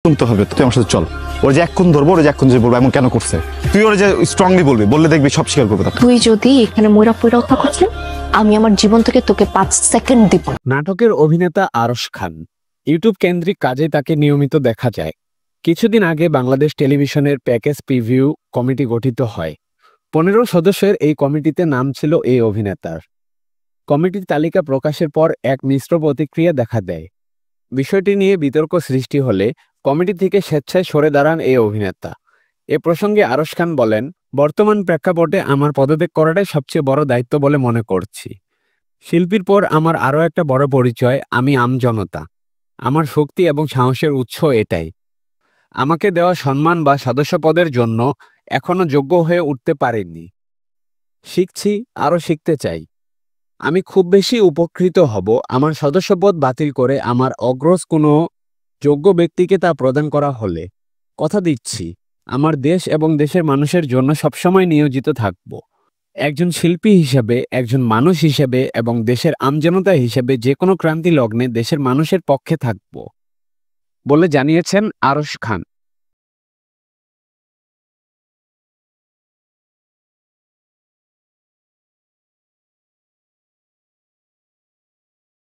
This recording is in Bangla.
শুনতে হবে, তুই আমার সাথে চল। ওর যে এক্ষুন ধরবো, ওর যে এক্ষুন যে বলবো এমন কেন করছে, তুই ওর যে স্ট্রংলি বলবি, বললে দেখবি সব স্বীকার করবে। তুই যদি এখানে ময়রা পয়রাও থাকিস, আমি আমার জীবন থেকে তোকে 5 সেকেন্ড দিব না। নাটকের অভিনেতা আরশ খান ইউটিউব কেন্দ্রিক কাজে তাকে নিয়মিত দেখা যায়। কিছুদিন আগে বাংলাদেশ টেলিভিশনের প্যাকেজ প্রিভিউ কমিটি গঠিত হয়। 15 সদস্যের এই কমিটিতে নাম ছিল এই অভিনেতার। কমিটির তালিকা প্রকাশের পর এক মিশ্র প্রতিক্রিয়া দেখা দেয়। বিষয়টি নিয়ে বিতর্ক সৃষ্টি হলে কমিটি থেকে স্বেচ্ছায় সরে দাঁড়ান এই অভিনেতা। এ প্রসঙ্গে আরশ খান বলেন, বর্তমান প্রেক্ষাপটে আমার পদত্যাগ করাটাই সবচেয়ে বড় দায়িত্ব বলে মনে করছি। শিল্পীর পর আমার আরও একটা বড় পরিচয়, আমি আমজনতা। আমার শক্তি এবং সাহসের উৎস এটাই। আমাকে দেওয়া সম্মান বা সদস্যপদের জন্য এখনো যোগ্য হয়ে উঠতে পারিনি। শিখছি, আরও শিখতে চাই। আমি খুব বেশি উপকৃত হব আমার সদস্যপদ বাতিল করে আমার অগ্রজ কোনো যোগ্য ব্যক্তিকে তা প্রদান করা হলে। কথা দিচ্ছি, আমার দেশ এবং দেশের মানুষের জন্য সবসময় নিয়োজিত থাকব। একজন শিল্পী হিসেবে, একজন মানুষ হিসেবে এবং দেশের আমজনতা হিসেবে যে কোনো ক্রান্তি লগ্নে দেশের মানুষের পক্ষে থাকব বলে জানিয়েছেন আরশ খান।